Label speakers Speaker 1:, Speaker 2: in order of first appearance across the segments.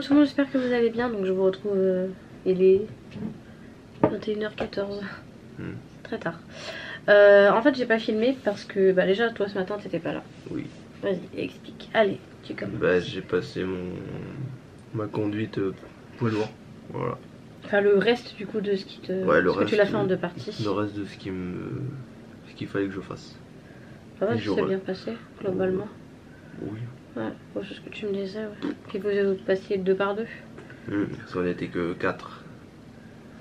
Speaker 1: tout le monde, j'espère que vous allez bien. Donc je vous retrouve, il est 21h14. Très tard. En fait j'ai pas filmé parce que bah, déjà toi ce matin t'étais pas là.
Speaker 2: Oui.
Speaker 1: Vas-y, explique. Allez, tu commences.
Speaker 2: Bah j'ai passé ma conduite poids lourd. Voilà.
Speaker 1: Enfin le reste du coup de ce qui te...
Speaker 2: Ouais,
Speaker 1: parce que tu l'as fait en 2 parties.
Speaker 2: Le reste de ce qu'il fallait que je fasse.
Speaker 1: Ça va, ça s'est bien passé globalement.
Speaker 2: Oui.
Speaker 1: Ouais, c'est ce que tu me disais, ouais. Puis vous passiez 2 par 2.
Speaker 2: Parce qu'on n'était que 4.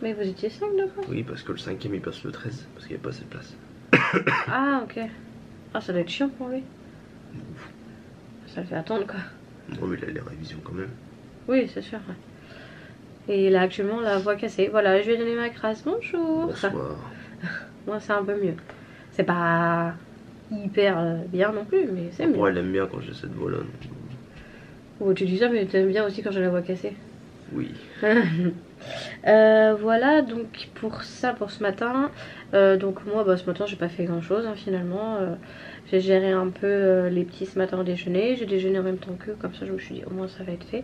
Speaker 1: Mais vous étiez 5 d'accord?
Speaker 2: Oui, parce que le 5ème il passe le 13, parce qu'il n'y a pas assez de place.
Speaker 1: Ah ok. Ah ça doit être chiant pour lui. Ça le fait attendre quoi.
Speaker 2: Bon mais il a les révisions quand même.
Speaker 1: Oui c'est sûr. Ouais. Et là actuellement la voix cassée. Voilà, je lui ai donné ma crasse. Bonjour.
Speaker 2: Bonsoir.
Speaker 1: Moi c'est un peu mieux. C'est pas hyper bien non plus, mais c'est mieux.
Speaker 2: Moi elle aime bien quand j'ai cette voix là.
Speaker 1: Oh, tu dis ça mais tu aimes bien aussi quand j'ai la voix cassée.
Speaker 2: Oui.
Speaker 1: Voilà donc pour ce matin. Donc moi bah, ce matin j'ai pas fait grand chose hein, finalement. J'ai géré un peu les petits ce matin au déjeuner. J'ai déjeuné en même temps qu'eux, comme ça je me suis dit au moins ça va être fait.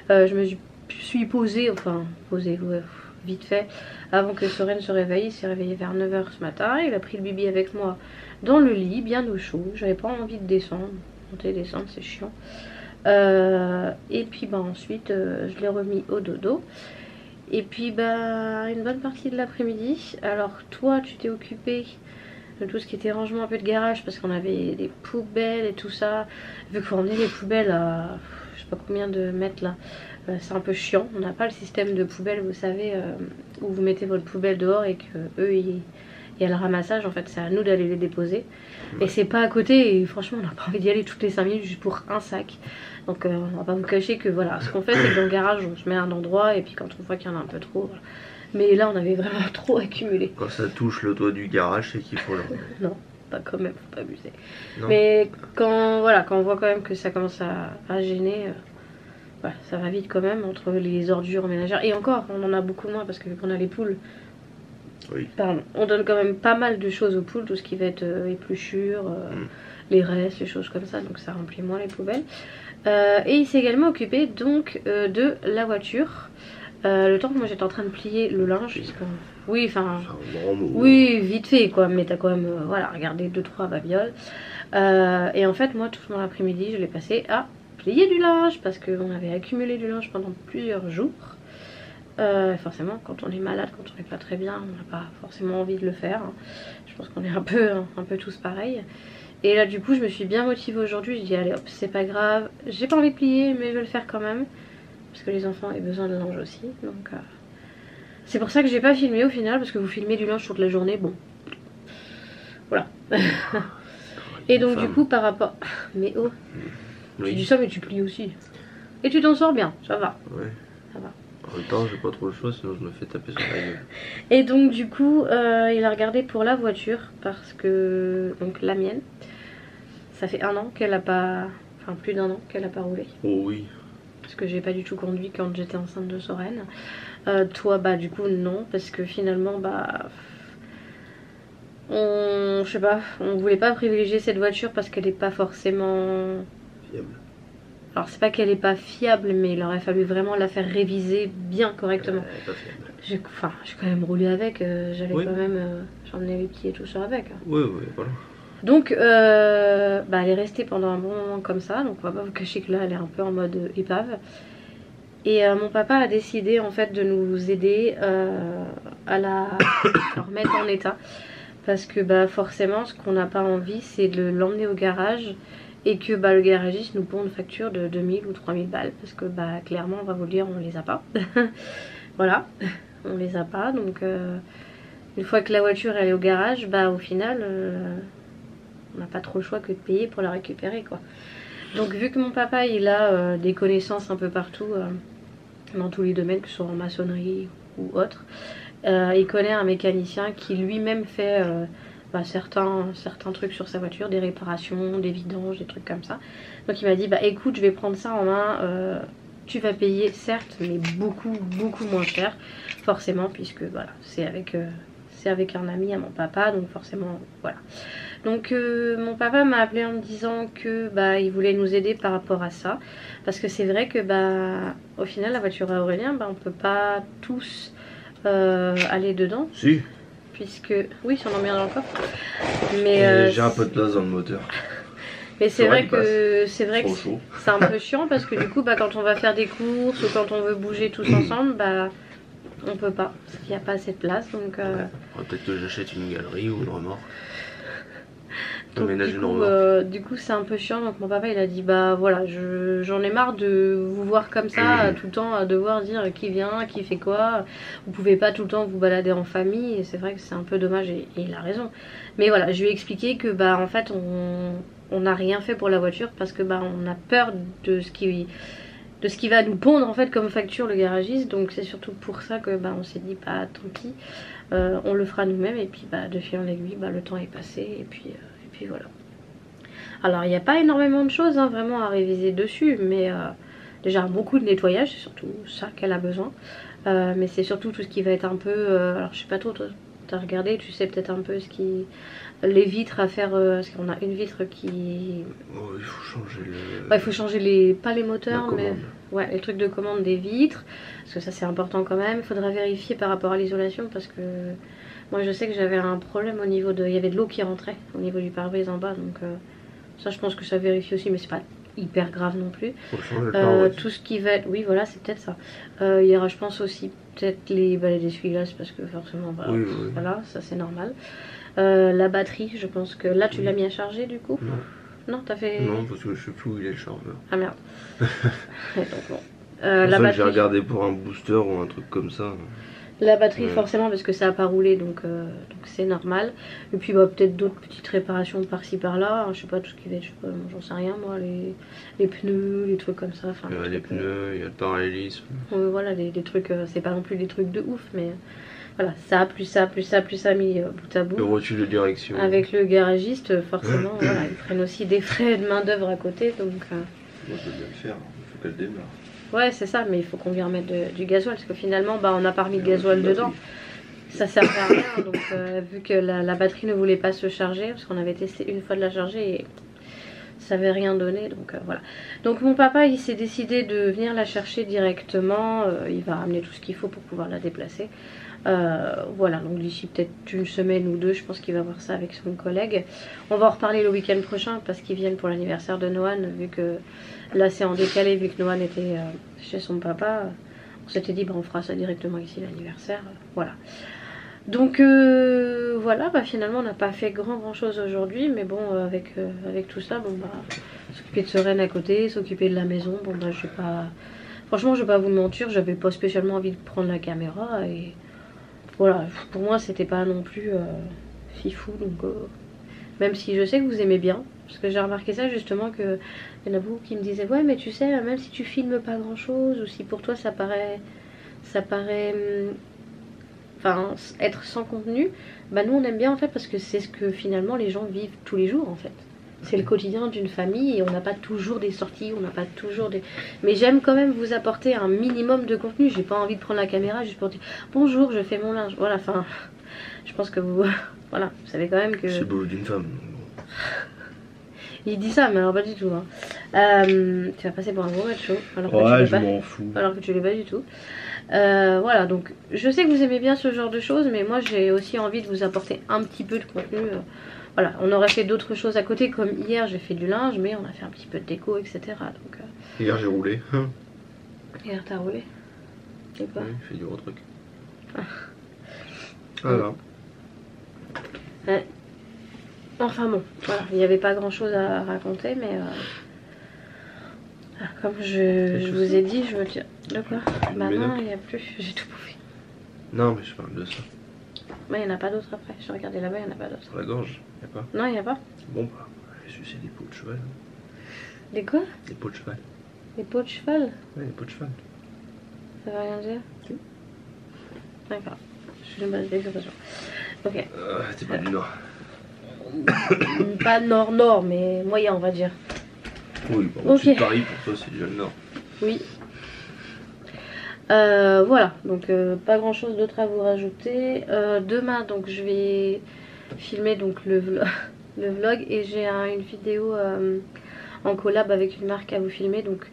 Speaker 1: Je me suis posée, ouais, vite fait, avant que Soren se réveille. Il s'est réveillé vers 9h ce matin. Il a pris le bibi avec moi dans le lit, bien au chaud. J'avais pas envie de descendre. Monter, descendre, c'est chiant. Et puis bah ensuite je l'ai remis au dodo. Et puis bah une bonne partie de l'après-midi. Alors toi tu t'es occupé de tout ce qui était rangement un peu de garage parce qu'on avait des poubelles et tout ça. Vu qu'il faut emmener les poubelles à je sais pas combien de mètres là, c'est un peu chiant. On n'a pas le système de poubelle, vous savez, où vous mettez votre poubelle dehors et que eux il y a le ramassage. En fait c'est à nous d'aller les déposer. Ouais. Et c'est pas à côté et franchement on n'a pas envie d'y aller toutes les 5 minutes juste pour un sac. Donc on va pas vous cacher que voilà, ce qu'on fait c'est que dans le garage on se met à un endroit et puis quand on voit qu'il y en a un peu trop, voilà. Mais là on avait vraiment trop accumulé.
Speaker 2: Quand ça touche le toit du garage c'est qu'il faut le...
Speaker 1: Non, pas quand même, faut pas abuser. Non. Mais quand, voilà, quand on voit quand même que ça commence à gêner, voilà, ça va vite quand même entre les ordures ménagères. Et encore, on en a beaucoup moins parce que qu'on a les poules.
Speaker 2: Oui.
Speaker 1: Pardon, on donne quand même pas mal de choses aux poules, tout ce qui va être épluchures, les restes, les choses comme ça, donc ça remplit moins les poubelles. Et il s'est également occupé donc de la voiture. Le temps que moi j'étais en train de plier le linge, oui, enfin, oui, vite fait quoi, mais t'as quand même, voilà, regardé 2-3 babioles. Et en fait, moi, tout mon après-midi, je l'ai passé à plier du linge parce qu'on avait accumulé du linge pendant plusieurs jours. Forcément, quand on est malade, quand on n'est pas très bien, on n'a pas forcément envie de le faire. Hein. Je pense qu'on est un peu tous pareils. Et là, du coup, je me suis bien motivée aujourd'hui. Je dis, allez hop, c'est pas grave, j'ai pas envie de plier, mais je vais le faire quand même. Parce que les enfants ont besoin de linge aussi. Donc c'est pour ça que j'ai pas filmé au final. Parce que vous filmez du linge toute la journée. Bon. Voilà. Et donc du coup par rapport... Mais oh, oui. Tu dis ça mais tu plies aussi. Et tu t'en sors bien. Ça va.
Speaker 2: Ouais.
Speaker 1: Ça va.
Speaker 2: En même temps j'ai pas trop le choix sinon je me fais taper sur la gueule.
Speaker 1: Et donc du coup il a regardé pour la voiture. Parce que... Donc la mienne. Ça fait 1 an qu'elle a pas... Enfin plus d'1 an qu'elle a pas roulé.
Speaker 2: Oh oui.
Speaker 1: Parce que j'ai pas du tout conduit quand j'étais enceinte de Soren. Toi bah du coup non, parce que finalement bah je sais pas, on voulait pas privilégier cette voiture parce qu'elle est pas forcément
Speaker 2: fiable.
Speaker 1: Alors c'est pas qu'elle est pas fiable, mais il aurait fallu vraiment la faire réviser bien correctement.
Speaker 2: Pas fiable.
Speaker 1: J'ai quand même roulé avec, j'avais quand même j'emmenais les petits et tout ça avec.
Speaker 2: Oui voilà.
Speaker 1: Donc bah, elle est restée pendant un bon moment comme ça, donc on va pas vous cacher que là elle est un peu en mode épave. Et mon papa a décidé en fait de nous aider à la remettre en état. Parce que bah, forcément ce qu'on n'a pas envie c'est de l'emmener au garage et que bah, le garagiste nous pond une facture de 2000 ou 3000 balles. Parce que bah, clairement on va vous le dire, on les a pas. Voilà, on les a pas. Donc une fois que la voiture elle est au garage, bah au final on n'a pas trop le choix que de payer pour la récupérer quoi. Donc vu que mon papa il a des connaissances un peu partout dans tous les domaines, que ce soit en maçonnerie ou autre, il connaît un mécanicien qui lui-même fait bah, certains trucs sur sa voiture, des réparations, des vidanges, des trucs comme ça. Donc il m'a dit bah écoute je vais prendre ça en main, tu vas payer certes mais beaucoup moins cher forcément puisque voilà c'est avec un ami à mon papa donc forcément voilà. Donc mon papa m'a appelé en me disant que bah il voulait nous aider par rapport à ça, parce que c'est vrai que bah au final la voiture à Aurélien, bah on peut pas tous aller dedans,
Speaker 2: Si.
Speaker 1: puisque oui, si on en met dans le coffre, mais
Speaker 2: j'ai un peu de place dans le moteur.
Speaker 1: mais c'est vrai que
Speaker 2: Trop chaud.
Speaker 1: c'est un peu chiant parce que du coup bah quand on va faire des courses ou quand on veut bouger tous ensemble, bah on peut pas, parce qu'il n'y a pas assez de place. Donc
Speaker 2: peut-être que j'achète une galerie ou une remorque.
Speaker 1: Donc, du coup c'est un peu chiant, donc mon papa il a dit bah voilà, j'en ai marre de vous voir comme ça tout le temps à devoir dire qui vient, qui fait quoi. Vous pouvez pas tout le temps vous balader en famille, et c'est vrai que c'est un peu dommage, et il a raison. Mais voilà, je lui ai expliqué que bah en fait on n'a rien fait pour la voiture parce que bah on a peur de ce qui va nous pondre en fait comme facture le garagiste. Donc c'est surtout pour ça que bah on s'est dit bah tant pis, on le fera nous-mêmes, et puis bah de fil en aiguille bah le temps est passé, et puis voilà. Alors il n'y a pas énormément de choses hein, vraiment à réviser dessus, mais déjà beaucoup de nettoyage, c'est surtout ça qu'elle a besoin. Mais c'est surtout tout ce qui va être un peu, alors je sais pas trop, toi t'as regardé, tu sais peut-être un peu ce qui, les vitres à faire, parce qu'on a une vitre qui,
Speaker 2: oh, il faut changer le...
Speaker 1: ouais, il faut changer les, pas les moteurs, mais
Speaker 2: ouais,
Speaker 1: les trucs de commande des vitres, parce que ça c'est important quand même. Il faudra vérifier par rapport à l'isolation, parce que moi je sais que j'avais un problème au niveau de, il y avait de l'eau qui rentrait au niveau du pare-brise en bas, donc ça je pense que ça vérifie aussi, mais c'est pas hyper grave non plus. Tout ce qui va être, oui voilà, c'est peut-être ça. Il y aura je pense aussi peut-être les balais d'essuie-glace, parce que forcément bah,
Speaker 2: oui.
Speaker 1: Voilà, ça c'est normal. La batterie, je pense que là tu l'as mis à charger du coup. Non, t'as fait...
Speaker 2: Non, parce que je sais plus où il est le chargeur.
Speaker 1: Ah merde. Donc bon.
Speaker 2: La batterie... j'ai regardé pour un booster ou un truc comme ça.
Speaker 1: La batterie forcément, parce que ça a pas roulé, donc c'est normal. Et puis bah, peut-être d'autres petites réparations par-ci par-là, je sais pas, tout ce qui va être, j'en sais rien moi, les pneus, les trucs comme ça.
Speaker 2: Il y a les pneus, il y a le parallélisme.
Speaker 1: Voilà, des trucs, c'est pas non plus des trucs de ouf, mais voilà, ça, plus ça, plus ça, plus ça mis bout à bout.
Speaker 2: Le recul de direction.
Speaker 1: Avec le garagiste, forcément, voilà, ils prennent aussi des frais de main d'œuvre à côté, donc...
Speaker 2: Moi je veux bien le faire, il faut qu'elle démarre.
Speaker 1: Ouais, c'est ça, mais il faut qu'on lui remette du gasoil, parce que finalement bah, on n'a pas remis de gasoil dedans, ça sert à rien. Donc vu que la batterie ne voulait pas se charger, parce qu'on avait testé une fois de la charger et ça avait rien donné, donc voilà. Donc mon papa il s'est décidé de venir la chercher directement, il va ramener tout ce qu'il faut pour pouvoir la déplacer. Voilà, donc d'ici peut-être une semaine ou deux, je pense qu'il va voir ça avec son collègue. On va en reparler le week-end prochain, parce qu'ils viennent pour l'anniversaire de Noan, vu que là c'est en décalé, vu que Noan était chez son papa. On s'était dit bah, on fera ça directement ici l'anniversaire, voilà. Donc voilà, bah, finalement on n'a pas fait grand chose aujourd'hui, mais bon avec tout ça, bon bah s'occuper de Sereine à côté, s'occuper de la maison, bon bah je sais pas, franchement je vais pas vous mentir, j'avais pas spécialement envie de prendre la caméra, et voilà, pour moi c'était pas non plus fifou, donc même si je sais que vous aimez bien, parce que j'ai remarqué ça justement, que il y en a beaucoup qui me disaient ouais mais tu sais, même si tu filmes pas grand chose, ou si pour toi ça paraît enfin être sans contenu, bah nous on aime bien en fait, parce que c'est ce que finalement les gens vivent tous les jours en fait. C'est le quotidien d'une famille, et on n'a pas toujours des sorties, on n'a pas toujours des... Mais j'aime quand même vous apporter un minimum de contenu. J'ai pas envie de prendre la caméra juste pour dire bonjour, je fais mon linge. Voilà, enfin, je pense que vous... Voilà, vous savez quand même que...
Speaker 2: C'est le boulot d'une femme.
Speaker 1: Il dit ça, mais alors pas du tout. Hein. Tu vas passer pour un gros macho. Alors que
Speaker 2: je m'en fous.
Speaker 1: Alors que tu l'es pas du tout. Voilà, donc je sais que vous aimez bien ce genre de choses, mais moi j'ai aussi envie de vous apporter un petit peu de contenu. Voilà, on aurait fait d'autres choses à côté, comme hier j'ai fait du linge, mais on a fait un petit peu de déco, etc. Donc,
Speaker 2: hier j'ai roulé.
Speaker 1: Hier t'as roulé? Et quoi?
Speaker 2: Oui, j'ai fait du gros truc. Voilà.
Speaker 1: Ouais. Enfin bon, voilà, il n'y avait pas grand chose à raconter, mais comme je vous ai dit, je me tiens. De quoi? Bah non, il n'y a plus, j'ai tout bouffé.
Speaker 2: Non, mais je parle de ça.
Speaker 1: Bah il n'y en a pas d'autres après, je regardais là-bas, il n'y en a pas d'autres.
Speaker 2: Sur la gorge, il n'y a pas?
Speaker 1: Non, il n'y a pas.
Speaker 2: Bon bah, je vais sucer des peaux de cheval.
Speaker 1: Des quoi?
Speaker 2: Des peaux de cheval.
Speaker 1: Des peaux de cheval?
Speaker 2: Ouais, des peaux de cheval.
Speaker 1: Ça veut rien dire?
Speaker 2: Si.
Speaker 1: D'accord, je suis de base d'expression. Ok.
Speaker 2: T'es pas du Nord.
Speaker 1: Pas nord-nord, mais moyen on va dire.
Speaker 2: Oui, bon, okay. Paris pour toi c'est déjà le Nord.
Speaker 1: Oui. Voilà, donc pas grand chose d'autre à vous rajouter. Demain donc je vais filmer donc le vlog. le vlog et j'ai une vidéo en collab avec une marque à vous filmer. Donc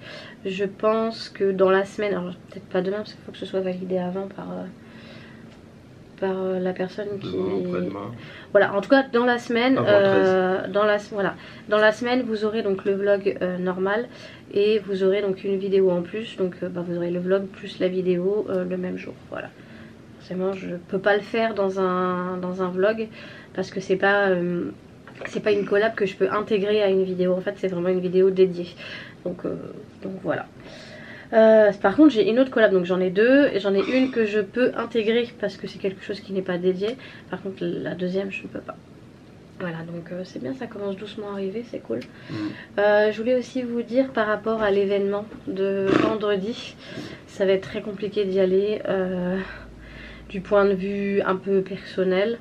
Speaker 1: je pense que dans la semaine, alors peut-être pas demain parce qu'il faut que ce soit validé avant par la personne qui...
Speaker 2: Après-demain.
Speaker 1: Voilà, en tout cas dans la semaine,
Speaker 2: Avant
Speaker 1: dans la semaine vous aurez donc le vlog normal et vous aurez donc une vidéo en plus. Donc vous aurez le vlog plus la vidéo le même jour. Voilà. Forcément je peux pas le faire dans un vlog parce que c'est pas une collab que je peux intégrer à une vidéo. En fait c'est vraiment une vidéo dédiée. Donc voilà. Par contre j'ai une autre collab, donc j'en ai deux et j'en ai une que je peux intégrer parce que c'est quelque chose qui n'est pas dédié. Par contre la deuxième je ne peux pas. Voilà, donc c'est bien, ça commence doucement à arriver, c'est cool. Je voulais aussi vous dire par rapport à l'événement de vendredi, ça va être très compliqué d'y aller du point de vue un peu personnel.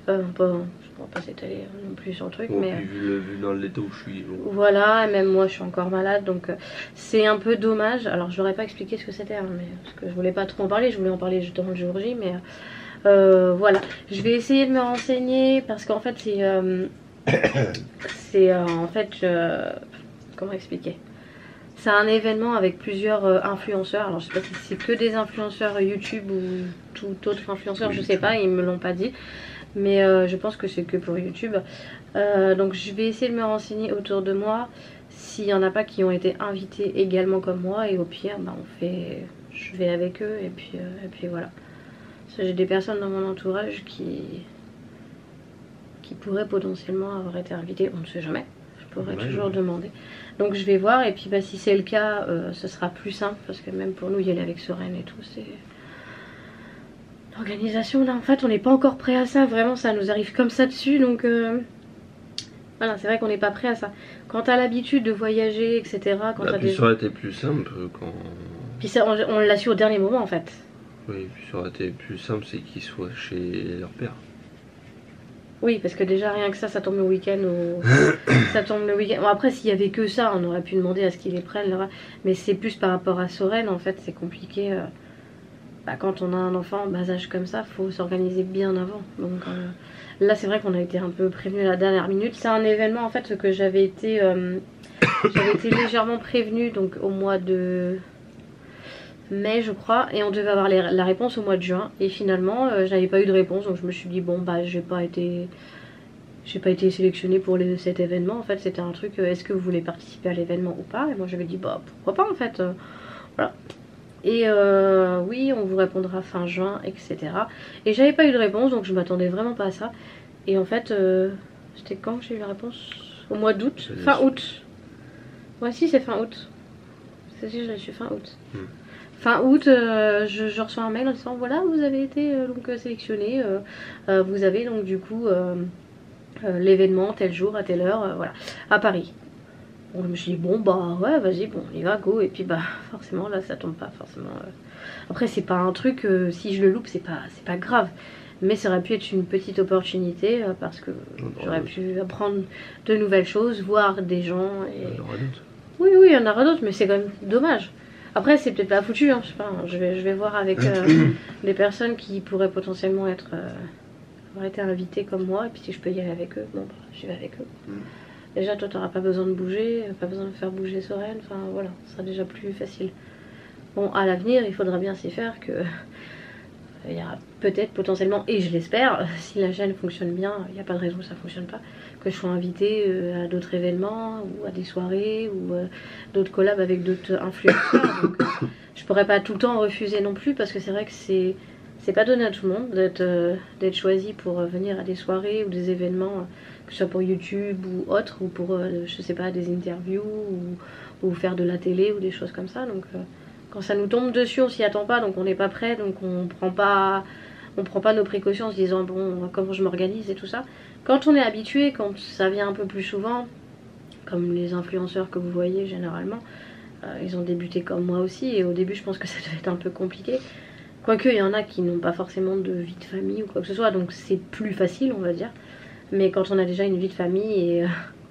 Speaker 1: On va pas s'étaler non plus sur le truc, mais
Speaker 2: vu dans l'état où je suis, bon.
Speaker 1: Voilà, et même moi je suis encore malade, donc c'est un peu dommage. Alors je n'aurais pas expliqué ce que c'était, hein, mais parce que je voulais pas trop en parler, je voulais en parler justement le jour J, mais voilà, je vais essayer de me renseigner parce qu'en fait c'est en fait comment expliquer, c'est un événement avec plusieurs influenceurs. Alors je sais pas si c'est que des influenceurs YouTube ou tout autre influenceur, je sais pas, ils me l'ont pas dit. Mais je pense que c'est que pour YouTube. Donc je vais essayer de me renseigner autour de moi s'il n'y en a pas qui ont été invités également comme moi. Et au pire, je vais avec eux et puis voilà. J'ai des personnes dans mon entourage qui pourraient potentiellement avoir été invitées. On ne sait jamais. Je pourrais toujours demander. Donc je vais voir et puis si c'est le cas, ce sera plus simple. Parce que même pour nous y aller avec Soren et tout, c'est... L'organisation là en fait on n'est pas encore prêt à ça, vraiment ça nous arrive comme ça dessus, donc voilà, c'est vrai qu'on n'est pas prêt à ça. Quand t'as l'habitude de voyager etc, quand t'as
Speaker 2: ça aurait été plus simple quand...
Speaker 1: Puis ça, on l'a su au dernier moment en fait.
Speaker 2: Oui, puis ça aurait été plus simple c'est qu'ils soient chez leur père.
Speaker 1: Oui, parce que déjà rien que ça tombe le week-end ça tombe le week-end. Bon, après s'il y avait que ça on aurait pu demander à ce qu'ils les prennent, mais c'est plus par rapport à Soren en fait, c'est compliqué. Quand on a un enfant en bas âge comme ça, faut s'organiser bien avant. Donc là c'est vrai qu'on a été un peu prévenu à la dernière minute. C'est un événement en fait que j'avais été légèrement prévenue donc au mois de mai je crois, et on devait avoir la réponse au mois de juin. Et finalement j'avais pas eu de réponse, donc je me suis dit bon j'ai pas été sélectionnée pour cet événement. En fait c'était un truc, est-ce que vous voulez participer à l'événement ou pas? Et moi j'avais dit pourquoi pas en fait, voilà. Et oui, on vous répondra fin juin, etc. Et j'avais pas eu de réponse, donc je m'attendais vraiment pas à ça. Et en fait, c'était quand que j'ai eu la réponse? Au mois d'août, fin août. Ouais, si, c'est fin août. C'est si, je l'ai su fin août. Fin août, je reçois un mail en disant voilà, vous avez été sélectionné. Vous avez donc du coup l'événement tel jour à telle heure, voilà, à Paris. Bon, je me suis dit bon ouais vas-y, bon on y va, go. Et puis forcément là ça tombe pas forcément. Après c'est pas un truc, si je le loupe c'est pas grave. Mais ça aurait pu être une petite opportunité parce que j'aurais pu apprendre de nouvelles choses, voir des gens. Et...
Speaker 2: Il y en aura d'autres.
Speaker 1: Oui il y en aura d'autres, mais c'est quand même dommage. Après c'est peut-être pas foutu, hein, je sais pas, hein, je vais voir avec des personnes qui pourraient potentiellement avoir été invitées comme moi. Et puis si je peux y aller avec eux, j'y vais avec eux. Déjà toi t'auras pas besoin de bouger, pas besoin de faire bouger Soren, enfin voilà, ce sera déjà plus facile. Bon, à l'avenir il faudra bien s'y faire que il y aura peut-être potentiellement, et je l'espère, si la chaîne fonctionne bien, il n'y a pas de raison que ça fonctionne pas, que je sois invitée à d'autres événements ou à des soirées ou d'autres collabs avec d'autres influenceurs. Donc je pourrais pas tout le temps refuser non plus, parce que c'est vrai que c'est pas donné à tout le monde d'être choisi pour venir à des soirées ou des événements, que ce soit pour YouTube ou autre, ou pour je sais pas, des interviews ou faire de la télé ou des choses comme ça. Donc quand ça nous tombe dessus on s'y attend pas, donc on n'est pas prêt, donc on prend pas nos précautions en se disant bon comment je m'organise et tout ça. Quand on est habitué, quand ça vient un peu plus souvent, comme les influenceurs que vous voyez généralement, ils ont débuté comme moi aussi, et au début je pense que ça devait être un peu compliqué. Quoique il y en a qui n'ont pas forcément de vie de famille ou quoi que ce soit, donc c'est plus facile on va dire. Mais quand on a déjà une vie de famille et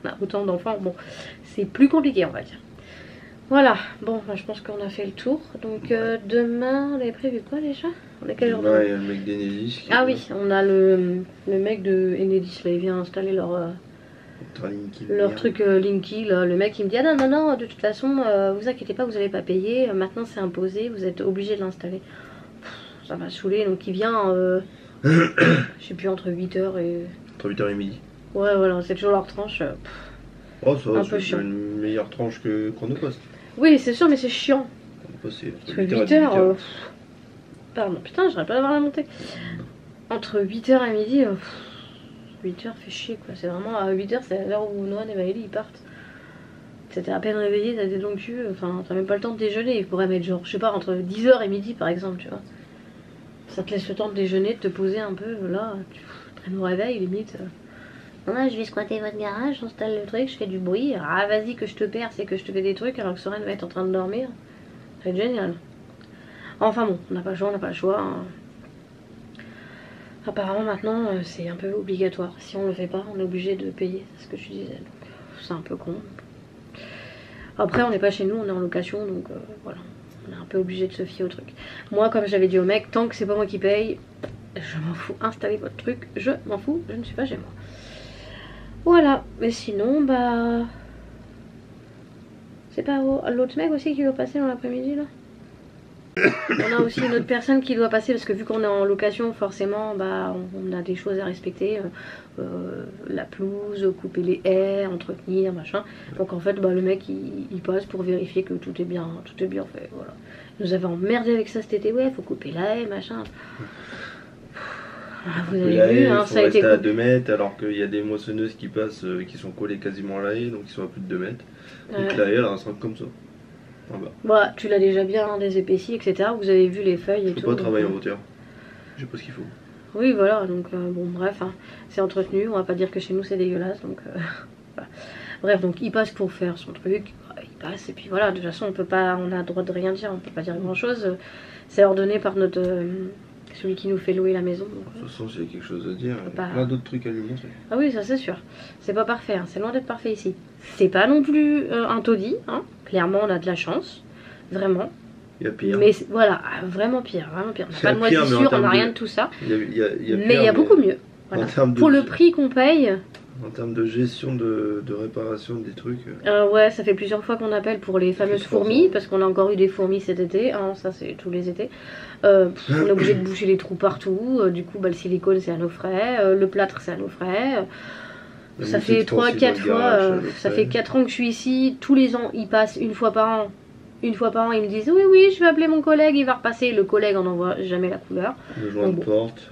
Speaker 1: on a autant d'enfants, bon c'est plus compliqué on va dire. Voilà, bon je pense qu'on a fait le tour. Donc demain, on avait prévu quoi déjà? On est quel jour?
Speaker 2: Demain il y a le mec d'Enedis.
Speaker 1: Ah oui, on a le mec de Enedis là, il vient installer Leur truc Linky, là, le mec il me dit ah non non non, de toute façon vous inquiétez pas, vous allez pas payer, maintenant c'est imposé, vous êtes obligé de l'installer. Ça m'a saoulé, donc il vient je sais plus entre 8h et...
Speaker 2: Entre 8h et midi.
Speaker 1: Ouais voilà, c'est toujours leur tranche.
Speaker 2: Oh ça va,
Speaker 1: c'est
Speaker 2: une meilleure tranche que Chronopost.
Speaker 1: Oui c'est sûr mais c'est chiant.
Speaker 2: Chronopost c'est
Speaker 1: 8h pardon, putain j'aurais pas d'avoir la montée. Entre 8h et midi 8h fait chier quoi, c'est vraiment à 8h c'est l'heure où Noah et Maëlie ils partent. T'es à peine réveillé, t'as des longues queues, enfin t'as même pas le temps de déjeuner, il pourrait mettre genre, je sais pas, entre 10h et midi par exemple, tu vois. Ça te laisse le temps de déjeuner, de te poser un peu, là, tu traînes au réveil limite. Non, je vais squatter votre garage, j'installe le truc, je fais du bruit, ah vas-y que je te perds, c'est que je te fais des trucs alors que Soren va être en train de dormir. Ça va être génial. Enfin bon, on n'a pas le choix, on n'a pas le choix. Hein. Apparemment maintenant c'est un peu obligatoire, si on le fait pas on est obligé de payer, c'est ce que je disais, donc c'est un peu con. Après on n'est pas chez nous, on est en location donc voilà, on est un peu obligé de se fier au truc. Moi comme j'avais dit au mec, tant que c'est pas moi qui paye, je m'en fous, installez votre truc, je m'en fous, je ne suis pas chez moi. Voilà, mais sinon bah... C'est pas l'autre mec aussi qui doit passer dans l'après-midi là? On a aussi une autre personne qui doit passer parce que vu qu'on est en location forcément bah on a des choses à respecter, la pelouse, couper les haies, entretenir machin. Donc en fait bah le mec il passe pour vérifier que tout est bien fait, voilà. Il nous avait emmerdé avec ça cet été, ouais faut couper la haie machin. Vous avez vu hein, ça a été
Speaker 2: à 2 mètres alors qu'il y a des moissonneuses qui passent qui sont collées quasiment à la haie donc ils sont à plus de 2 mètres. Donc la haie elle restera comme ça.
Speaker 1: Bah, tu l'as déjà bien désépaissi, etc. Vous avez vu les feuilles et tout.
Speaker 2: Faut pas travailler en hauteur. J'ai pas ce qu'il faut.
Speaker 1: Oui, voilà, donc bon, bref, hein, c'est entretenu. On va pas dire que chez nous c'est dégueulasse, donc voilà. Bref, donc il passe pour faire son truc, il passe, et puis voilà, de toute façon, on peut pas, on a le droit de rien dire, on peut pas dire grand chose. C'est ordonné par notre. Celui qui nous fait louer la maison. Donc,
Speaker 2: de toute façon, s'il y a quelque chose à dire, il y a plein d'autres trucs à lui montrer.
Speaker 1: Ah oui, ça c'est sûr. C'est pas parfait, hein. C'est loin d'être parfait ici. C'est pas non plus un taudis, hein. Clairement, on a de la chance. Vraiment.
Speaker 2: Il y a pire.
Speaker 1: Mais voilà, vraiment pire, vraiment pire. On n'a pas de moisissure, on n'a rien de tout ça.
Speaker 2: Mais
Speaker 1: il y a beaucoup mieux. Voilà. Pour le prix qu'on paye.
Speaker 2: En termes de gestion de réparation des trucs.
Speaker 1: Ouais, ça fait plusieurs fois qu'on appelle pour les fameuses fourmis, parce qu'on a encore eu des fourmis cet été, hein, ça c'est tous les étés. On est obligé de boucher les trous partout, du coup bah, le silicone c'est à nos frais, le plâtre c'est à nos frais. Ça fait 3-4 fois, ça fait 4 ans que je suis ici, tous les ans ils passent une fois par an. Une fois par an ils me disent oui je vais appeler mon collègue, il va repasser, le collègue on n'en voit jamais la couleur.
Speaker 2: Le joint de porte.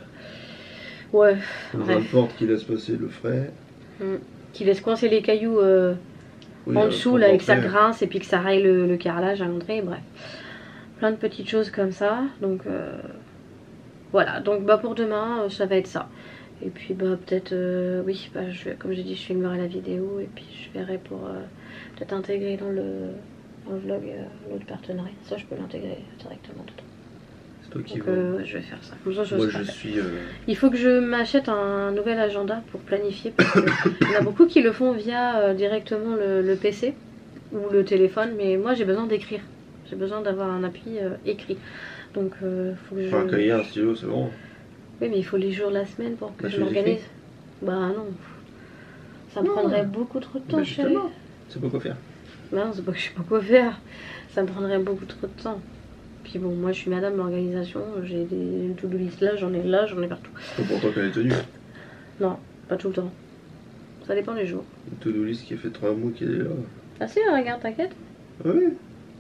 Speaker 1: Ouais.
Speaker 2: Le joint de porte qui laisse passer le frais.
Speaker 1: Qui laisse coincer les cailloux en dessous là, et que ça grince et puis que ça raye le carrelage à l'entrée, bref. Plein de petites choses comme ça, donc voilà, donc bah pour demain ça va être ça. Et puis bah peut-être, oui, bah, comme j'ai dit je filmerai la vidéo et puis je verrai pour peut-être intégrer dans le vlog l'autre partenariat, ça je peux l'intégrer directement dedans.
Speaker 2: Donc
Speaker 1: je vais faire ça. Comme ça,
Speaker 2: moi je suis.
Speaker 1: Il faut que je m'achète un nouvel agenda pour planifier parce qu'il y en a beaucoup qui le font via directement le PC ou le téléphone, mais moi j'ai besoin d'écrire. J'ai besoin d'avoir un appui écrit. Donc faut que je.
Speaker 2: Un cahier, un stylo, c'est bon.
Speaker 1: Oui, mais il faut les jours de la semaine pour que je m'organise. Bah non. Ça me prendrait beaucoup trop de temps, chérie.
Speaker 2: C'est pas quoi faire.
Speaker 1: Bah non, c'est pas que je sais pas quoi faire. Ça me prendrait beaucoup trop de temps. Puis bon, moi je suis madame l'organisation, j'ai des to-do list là, j'en ai partout.
Speaker 2: C'est pas pour toi qu'elle est tenue.
Speaker 1: Non, pas tout le temps. Ça dépend des jours.
Speaker 2: Une to-do list qui a fait 3 mois qu'elle est là.
Speaker 1: Ah si, regarde, t'inquiète.
Speaker 2: Oui.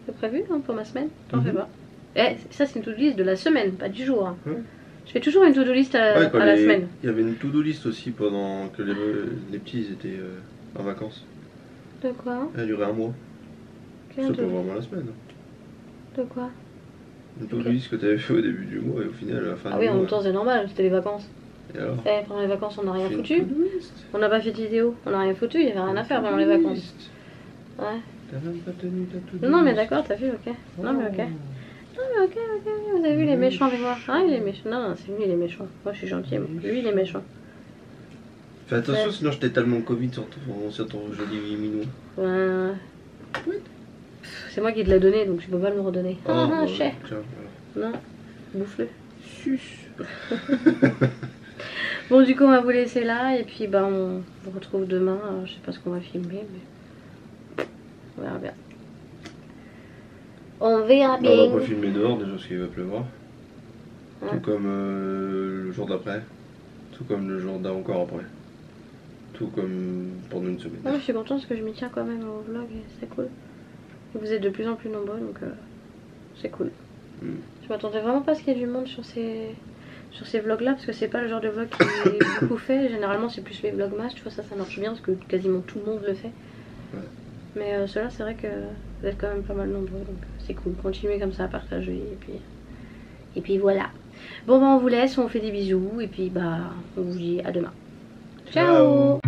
Speaker 1: C'est prévu hein, pour ma semaine, t'en fais pas. Eh, ça c'est une to-do list de la semaine, pas du jour. Hein. Je fais toujours une to-do list à la semaine.
Speaker 2: Il y avait une to-do list aussi pendant que les petits étaient en vacances.
Speaker 1: De quoi?
Speaker 2: Elle a duré 1 mois. C'est pas vraiment la semaine.
Speaker 1: De quoi?
Speaker 2: Une to-do list que tu avais fait au début du mois et au final à la fin du mois.
Speaker 1: Ah oui, en même temps c'est normal, c'était les vacances.
Speaker 2: Et alors?
Speaker 1: Pendant les vacances on n'a rien foutu. On n'a pas fait de vidéo, on n'a rien foutu, il n'y avait rien à faire pendant les vacances. Ouais.
Speaker 2: T'as même pas tenu ta to-do list.
Speaker 1: Non mais d'accord, t'as vu, ok. Non mais ok. Non mais ok, vous avez vu les méchants avec moi. Ah il est méchant, non c'est lui il est méchant. Moi je suis gentil, lui il est méchant.
Speaker 2: Fais attention sinon je t'étale mon Covid sur ton joli minou.
Speaker 1: Ouais. C'est moi qui te l'ai donné donc je peux pas me le redonner. Ah chais. Non, bouffe-le.
Speaker 2: Sus.
Speaker 1: Bon, du coup, on va vous laisser là. Et puis, bah, on vous retrouve demain. Je sais pas ce qu'on va filmer, mais on verra bien. On verra bien.
Speaker 2: On va pas filmer dehors déjà parce qu'il va pleuvoir.
Speaker 1: Ouais.
Speaker 2: Tout comme le jour d'après. Tout comme le jour d'avant encore après. Tout comme pendant une semaine.
Speaker 1: Non, mais je suis contente parce que je m'y tiens quand même au vlog et c'est cool. Vous êtes de plus en plus nombreux donc c'est cool. Je m'attendais vraiment pas à ce qu'il y ait du monde sur ces vlogs là parce que c'est pas le genre de vlog qui est beaucoup fait. Généralement c'est plus les vlogmas, tu vois, ça marche bien parce que quasiment tout le monde le fait.
Speaker 2: Ouais.
Speaker 1: Mais ceux-là c'est vrai que vous êtes quand même pas mal nombreux donc c'est cool. Continuez comme ça à partager et puis voilà. Bon bah on vous laisse, on vous fait des bisous et puis bah on vous dit à demain. Ciao.